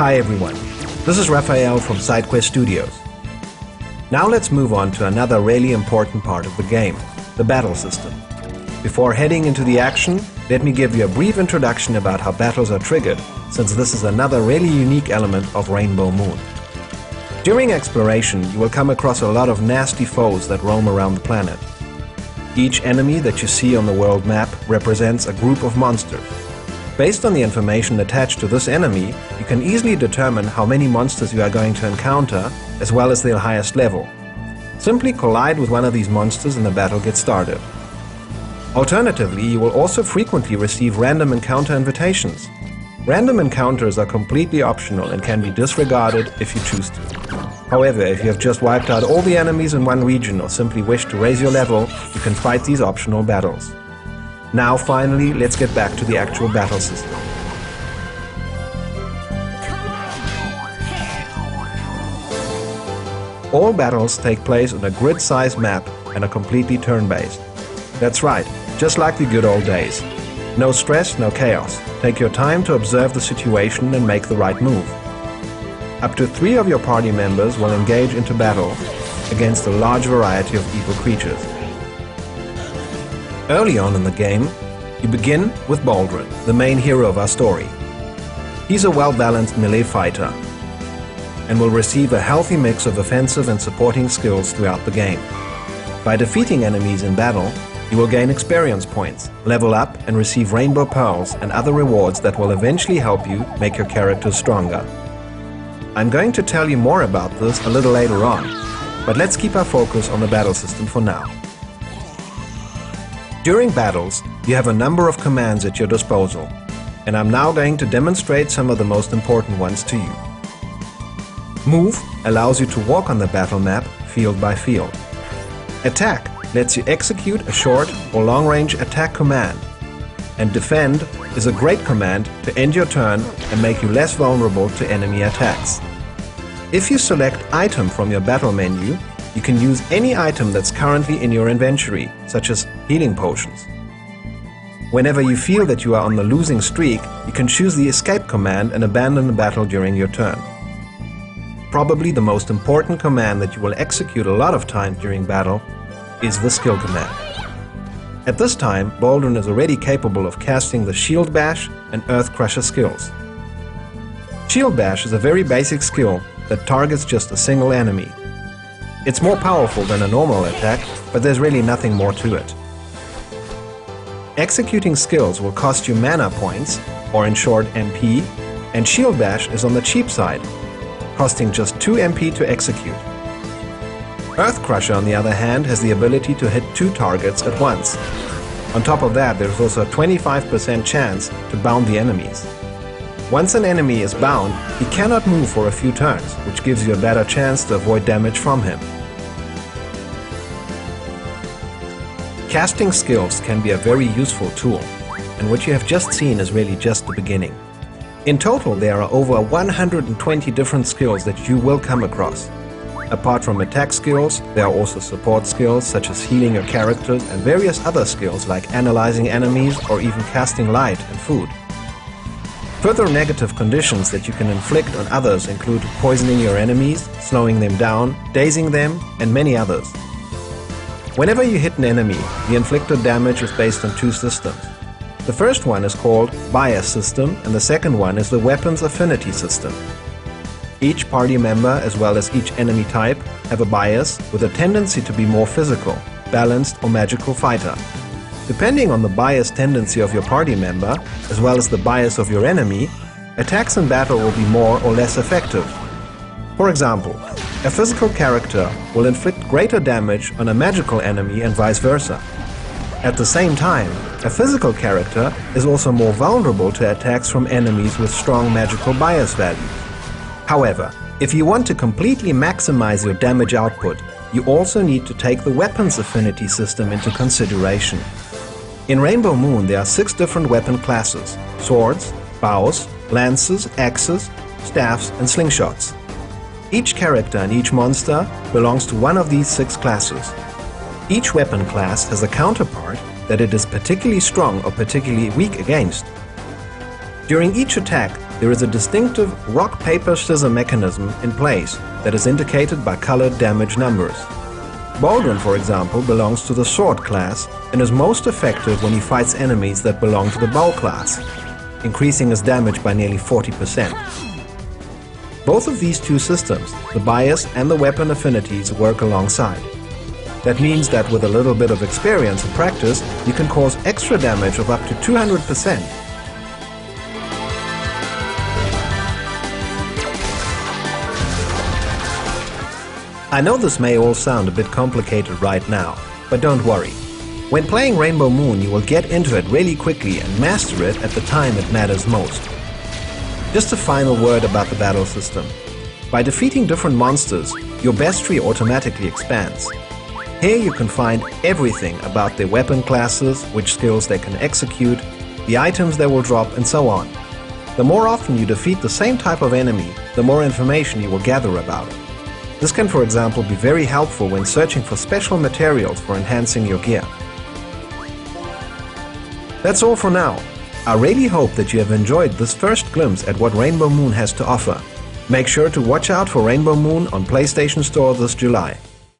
Hi everyone, this is Raphael from SideQuest Studios. Now let's move on to another really important part of the game, the battle system. Before heading into the action, let me give you a brief introduction about how battles are triggered, since this is another really unique element of Rainbow Moon. During exploration, you will come across a lot of nasty foes that roam around the planet. Each enemy that you see on the world map represents a group of monsters. Based on the information attached to this enemy, you can easily determine how many monsters you are going to encounter, as well as their highest level. Simply collide with one of these monsters and the battle gets started. Alternatively, you will also frequently receive random encounter invitations. Random encounters are completely optional and can be disregarded if you choose to. However, if you have just wiped out all the enemies in one region or simply wish to raise your level, you can fight these optional battles. Now finally, let's get back to the actual battle system. All battles take place on a grid-sized map and are completely turn-based. That's right, just like the good old days. No stress, no chaos. Take your time to observe the situation and make the right move. Up to 3 of your party members will engage into battle against a large variety of evil creatures. Early on in the game, you begin with Baldrin, the main hero of our story. He's a well-balanced melee fighter and will receive a healthy mix of offensive and supporting skills throughout the game. By defeating enemies in battle, you will gain experience points, level up and receive rainbow pearls and other rewards that will eventually help you make your character stronger. I'm going to tell you more about this a little later on, but let's keep our focus on the battle system for now. During battles, you have a number of commands at your disposal, and I'm now going to demonstrate some of the most important ones to you. Move allows you to walk on the battle map field by field. Attack lets you execute a short or long-range attack command, and Defend is a great command to end your turn and make you less vulnerable to enemy attacks. If you select Item from your battle menu, you can use any item that's currently in your inventory, such as healing potions. Whenever you feel that you are on the losing streak, you can choose the Escape command and abandon the battle during your turn. Probably the most important command that you will execute a lot of times during battle is the Skill command. At this time, Baldrin is already capable of casting the Shield Bash and Earth Crusher skills. Shield Bash is a very basic skill that targets just a single enemy. It's more powerful than a normal attack, but there's really nothing more to it. Executing skills will cost you mana points, or in short MP, and Shield Bash is on the cheap side, costing just 2 MP to execute. Earth Crusher, on the other hand, has the ability to hit 2 targets at once. On top of that, there's also a 25% chance to bound the enemies. Once an enemy is bound, he cannot move for a few turns, which gives you a better chance to avoid damage from him. Casting skills can be a very useful tool, and what you have just seen is really just the beginning. In total, there are over 120 different skills that you will come across. Apart from attack skills, there are also support skills such as healing your characters and various other skills like analyzing enemies or even casting light and food. Further negative conditions that you can inflict on others include poisoning your enemies, slowing them down, dazing them, and many others. Whenever you hit an enemy, the inflicted damage is based on 2 systems. The first one is called Bias System and the second one is the Weapons Affinity System. Each party member, as well as each enemy type, have a bias with a tendency to be more physical, balanced or magical fighter. Depending on the bias tendency of your party member, as well as the bias of your enemy, attacks in battle will be more or less effective. For example, a physical character will inflict greater damage on a magical enemy and vice versa. At the same time, a physical character is also more vulnerable to attacks from enemies with strong magical bias values. However, if you want to completely maximize your damage output, you also need to take the Weapons Affinity system into consideration. In Rainbow Moon there are 6 different weapon classes: swords, bows, lances, axes, staffs and slingshots. Each character and each monster belongs to one of these 6 classes. Each weapon class has a counterpart that it is particularly strong or particularly weak against. During each attack, there is a distinctive rock-paper-scissor mechanism in place that is indicated by colored damage numbers. Baldwin, for example, belongs to the sword class and is most effective when he fights enemies that belong to the bow class, increasing his damage by nearly 40%. Both of these two systems, the bias and the weapon affinities, work alongside. That means that with a little bit of experience and practice, you can cause extra damage of up to 200%. I know this may all sound a bit complicated right now, but don't worry. When playing Rainbow Moon, you will get into it really quickly and master it at the time it matters most. Just a final word about the battle system. By defeating different monsters, your best tree automatically expands. Here you can find everything about their weapon classes, which skills they can execute, the items they will drop, and so on. The more often you defeat the same type of enemy, the more information you will gather about it. This can, for example, be very helpful when searching for special materials for enhancing your gear. That's all for now. I really hope that you have enjoyed this first glimpse at what Rainbow Moon has to offer. Make sure to watch out for Rainbow Moon on PlayStation Store this July.